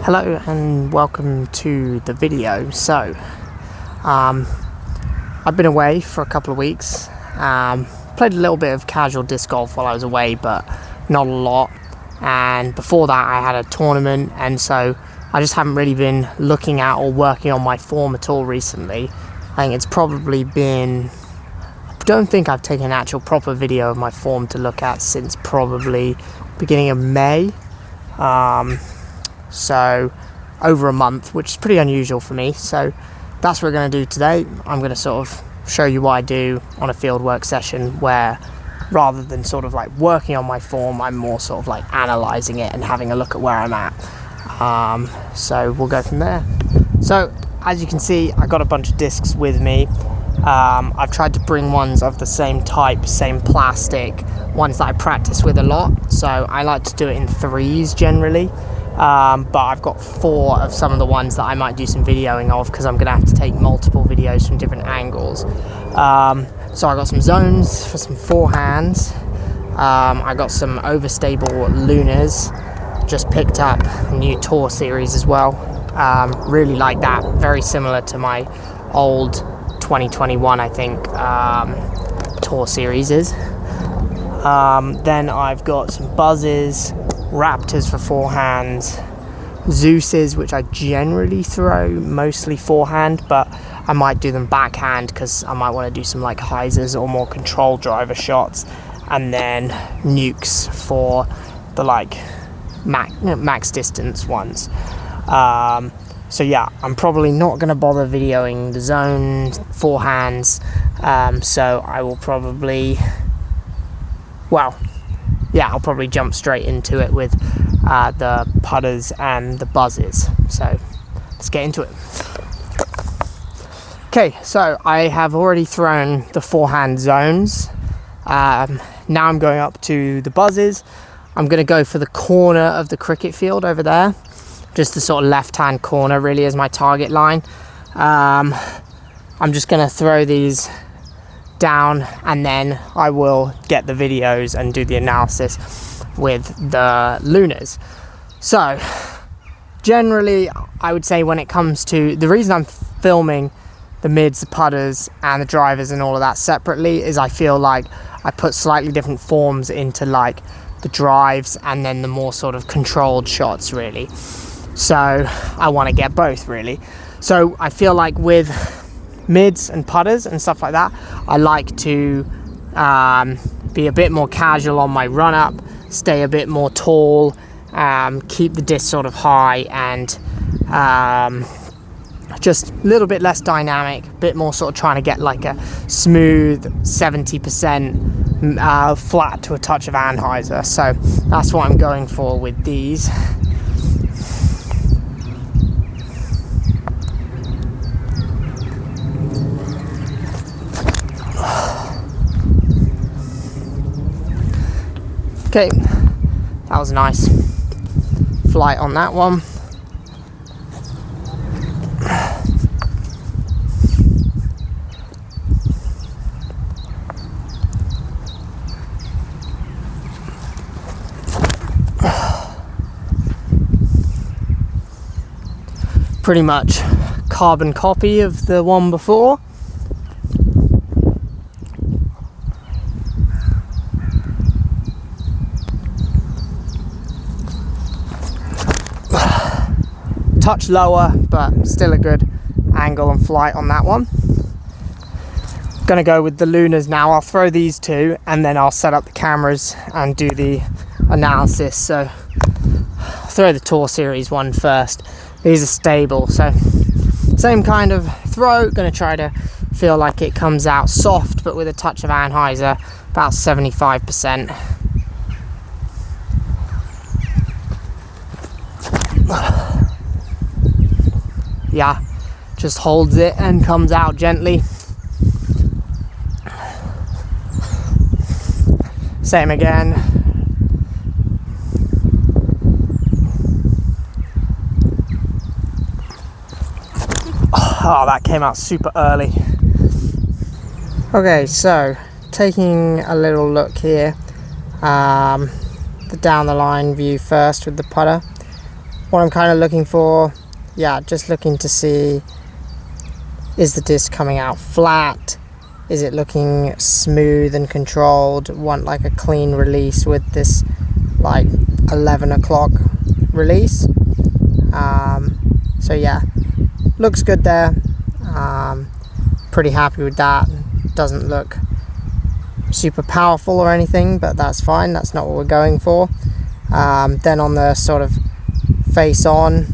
Hello and welcome to the video. So I've been away for a couple of weeks. Played a little bit of casual disc golf while I was away, but not a lot. And before that I had a tournament, and so I just haven't really been looking at or working on my form at all recently. I think it's probably been, I don't think I've taken an actual proper video of my form to look at since probably beginning of May. So over a month, which is pretty unusual for me. So that's what we're going to do today. I'm going to sort of show you what I do on a fieldwork session, where rather than sort of like working on my form, I'm more sort of like analysing it and having a look at where I'm at. So we'll go from there. So as you can see, I got a bunch of discs with me. I've tried to bring ones of the same type, same plastic, ones that I practice with a lot. So I like to do it in threes generally. But I've got 4 of some of the ones that I might do some videoing of, because I'm going to have to take multiple videos from different angles. So I got some zones for some forehands. I got some overstable lunars. Just picked up a new Tour series as well. Really like that. Very similar to my old 2021, I think, Tour series is. Then I've got some buzzes, Raptors for forehands, Zeus's, which I generally throw mostly forehand, but I might do them backhand because I might want to do some like hyzers or more control driver shots, and then nukes for the like max distance ones. So yeah, I'm probably not going to bother videoing the zone forehands, so I will probably, I'll probably jump straight into it with the putters and the buzzes. So let's get into it. Okay, so I have already thrown the forehand zones. Now I'm going up to the buzzes. I'm going to go for the corner of the cricket field over there. Just the sort of left-hand corner really is my target line. I'm just going to throw these down, and then I will get the videos and do the analysis with the lunars. So generally I would say, when it comes to the reason I'm filming the mids, the putters and the drivers and all of that separately, is I feel like I put slightly different forms into like the drives and then the more sort of controlled shots really. So I want to get both really. So I feel like with mids and putters and stuff like that, I like to be a bit more casual on my run up, stay a bit more tall, keep the disc sort of high, and just a little bit less dynamic, a bit more sort of trying to get like a smooth 70% flat to a touch of anhyzer. So that's what I'm going for with these. Okay, that was a nice flight on that one. Pretty much carbon copy of the one before. Touch lower, but still a good angle and flight on that one. Gonna go with the lunars now. I'll throw these 2 and then I'll set up the cameras and do the analysis. So I'll throw the Tour series one first. These are stable, so same kind of throw. Gonna try to feel like it comes out soft but with a touch of anhyzer, about 75%. Yeah, just holds it and comes out gently. Same again. Oh, that came out super early. Okay, so taking a little look here, the down the line view first with the putter. what I'm kind of looking for, yeah, just looking to see, is the disc coming out flat? Is it looking smooth and controlled? Want like a clean release with this like 11 o'clock release. So yeah, looks good there. Pretty happy with that. Doesn't look super powerful or anything, but that's fine. That's not what we're going for. Then on the sort of face on,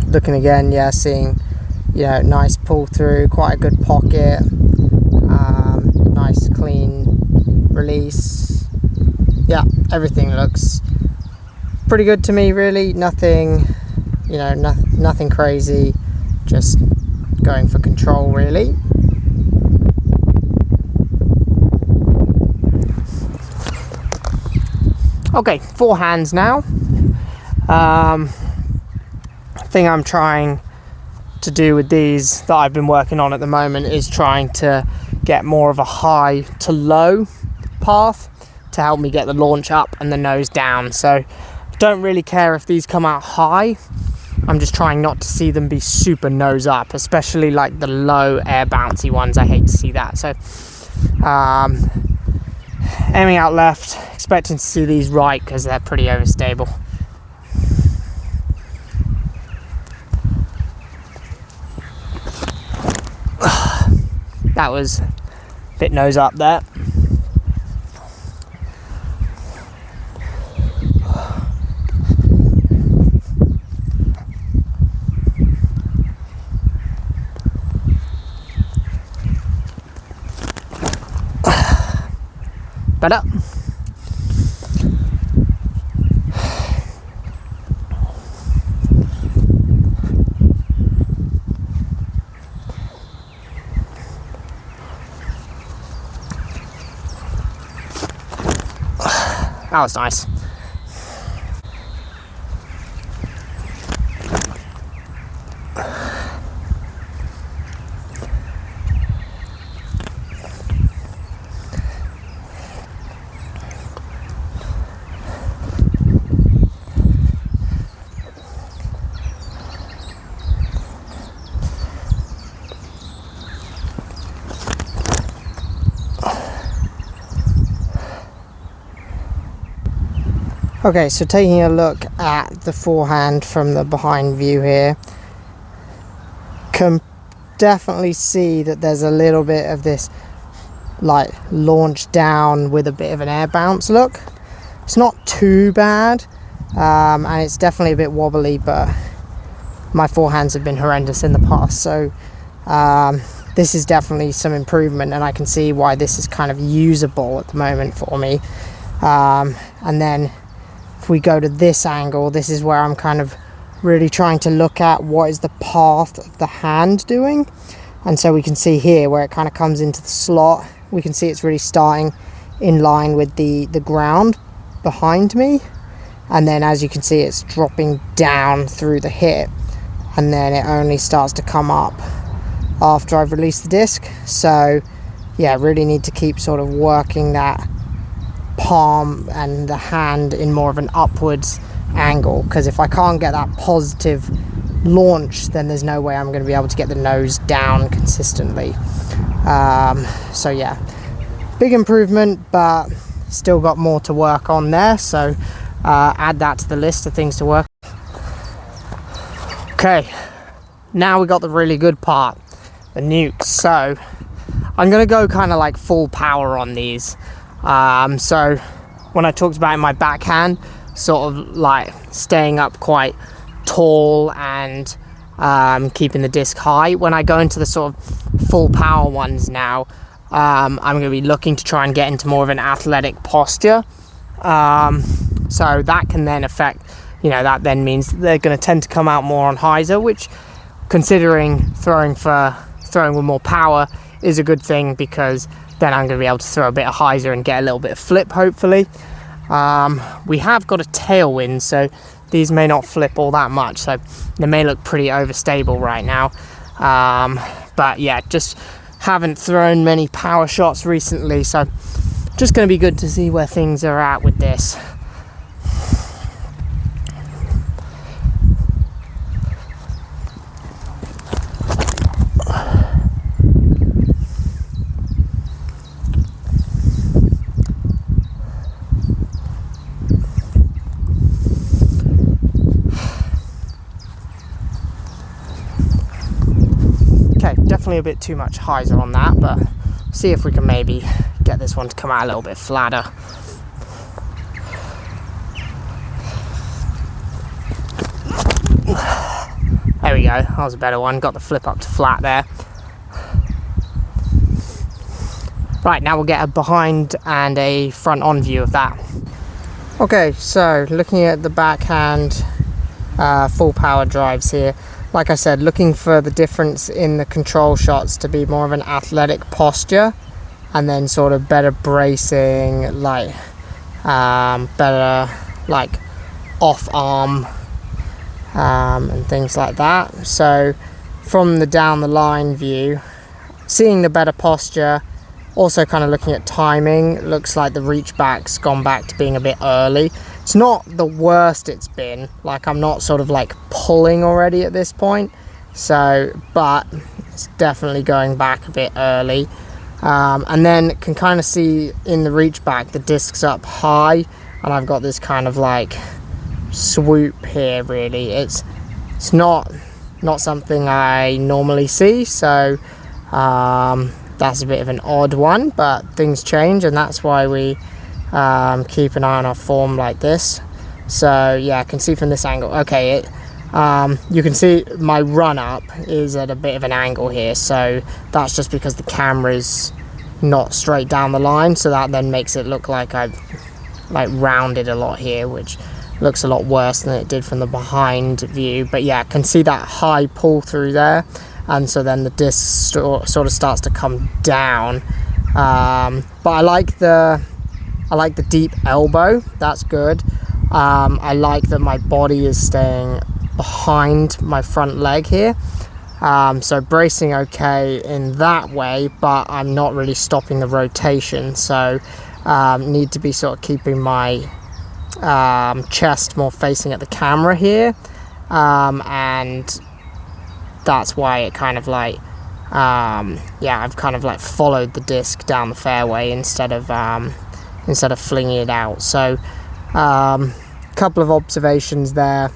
looking again, yeah, seeing, you know, nice pull through, quite a good pocket, nice clean release. Yeah, everything looks pretty good to me, really. Nothing, you know, nothing crazy, just going for control, really. Okay, forehands now. Thing I'm trying to do with these that I've been working on at the moment is trying to get more of a high to low path to help me get the launch up and the nose down. So don't really care if these come out high. I'm just trying not to see them be super nose up, especially like the low air bouncy ones. I hate to see that. So aiming out left, expecting to see these right because they're pretty overstable. That was a bit nose up there. Better. That was nice. Okay, so taking a look at the forehand from the behind view here, can definitely see that there's a little bit of this like launch down with a bit of an air bounce look. It's not too bad, and it's definitely a bit wobbly, but my forehands have been horrendous in the past, so this is definitely some improvement, and I can see why this is kind of usable at the moment for me. And then if we go to this angle, this is where I'm kind of really trying to look at what is the path of the hand doing. And so we can see here where it kind of comes into the slot, we can see it's really starting in line with the ground behind me, and then as you can see it's dropping down through the hip, and then it only starts to come up after I've released the disc. So yeah, really need to keep sort of working that palm and the hand in more of an upwards angle, because if I can't get that positive launch, then there's no way I'm going to be able to get the nose down consistently. So yeah, big improvement, but still got more to work on there, so add that to the list of things to work. Okay, now we got the really good part, the nukes. So I'm going to go kind of like full power on these. So when I talked about in my backhand, sort of like staying up quite tall and keeping the disc high, when I go into the sort of full power ones now, I'm going to be looking to try and get into more of an athletic posture. So that can then affect, you know, that then means they're going to tend to come out more on hyzer, which, considering throwing with more power, is a good thing, because then I'm going to be able to throw a bit of hyzer and get a little bit of flip, hopefully. We have got a tailwind, so these may not flip all that much, so they may look pretty overstable right now. But yeah, just haven't thrown many power shots recently, so just going to be good to see where things are at with this. Okay, definitely a bit too much hyzer on that, but see if we can maybe get this one to come out a little bit flatter. There we go, that was a better one. Got the flip up to flat there. Right, now we'll get a behind and a front on view of that. Okay, so looking at the backhand full power drives here. Like I said, looking for the difference in the control shots to be more of an athletic posture, and then sort of better bracing, like better like off arm and things like that. So from the down the line view, seeing the better posture, also kind of looking at timing, it looks like the reach back's gone back to being a bit early. It's not the worst it's been, like I'm not sort of like pulling already at this point, so, but it's definitely going back a bit early. And then can kind of see in the reach back the disc's up high, and I've got this kind of like swoop here. Really, it's not something I normally see, so that's a bit of an odd one, but things change, and that's why we keep an eye on our form like this. So yeah, I can see from this angle, okay, you can see my run up is at a bit of an angle here, so that's just because the camera's not straight down the line, so that then makes it look like I've like rounded a lot here, which looks a lot worse than it did from the behind view. But yeah, I can see that high pull through there, and so then the disc sort of starts to come down. But I like the deep elbow, that's good. I like that my body is staying behind my front leg here. So bracing okay in that way, but I'm not really stopping the rotation. So need to be sort of keeping my chest more facing at the camera here. And that's why it kind of like, yeah, I've kind of like followed the disc down the fairway instead of flinging it out. So couple of observations there,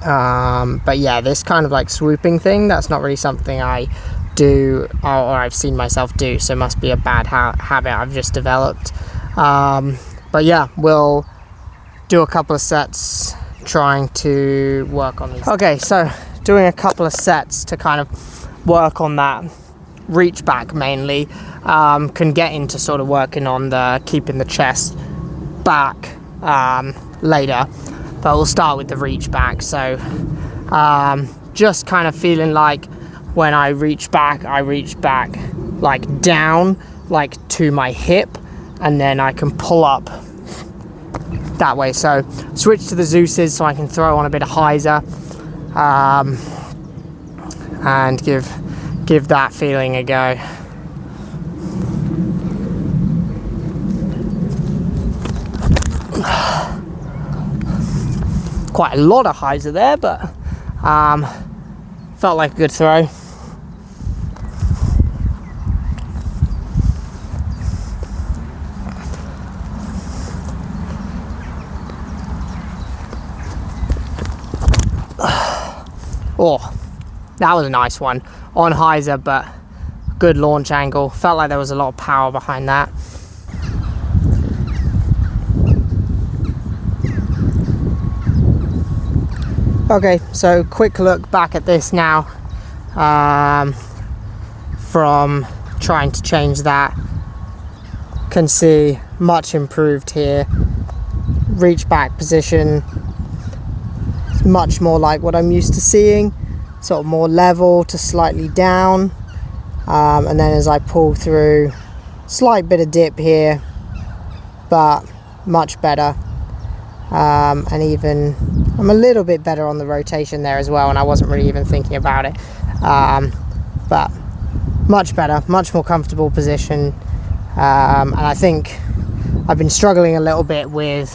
but yeah, this kind of like swooping thing, that's not really something I do or I've seen myself do, so it must be a bad habit I've just developed. But yeah, we'll do a couple of sets trying to work on these. Okay, so doing a couple of sets to kind of work on that reach back mainly. Can get into sort of working on the keeping the chest back later, but we'll start with the reach back. So just kind of feeling like when I reach back like down, like to my hip, and then I can pull up that way. So switch to the Zeus's so I can throw on a bit of hyzer and give that feeling a go. Quite a lot of hyzer there, but felt like a good throw. Oh, that was a nice one on hyzer, but good launch angle. Felt like there was a lot of power behind that. Okay, so quick look back at this now, from trying to change that. Can see much improved here. Reach back position, much more like what I'm used to seeing, sort of more level to slightly down, and then as I pull through, slight bit of dip here, but much better. And even I'm a little bit better on the rotation there as well, and I wasn't really even thinking about it, but much better, much more comfortable position. And I think I've been struggling a little bit with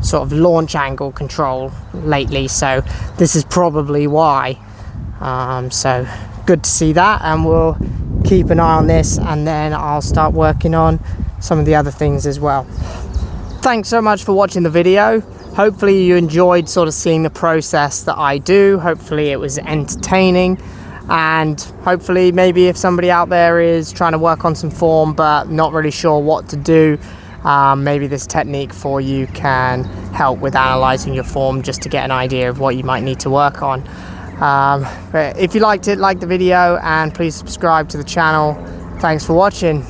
sort of launch angle control lately, so this is probably why. So good to see that, and we'll keep an eye on this, and then I'll start working on some of the other things as well. Thanks so much for watching the video. Hopefully you enjoyed sort of seeing the process that I do. Hopefully it was entertaining, and hopefully maybe if somebody out there is trying to work on some form but not really sure what to do, maybe this technique for you can help with analyzing your form, just to get an idea of what you might need to work on. But if you liked it, like the video, and please subscribe to the channel. Thanks for watching.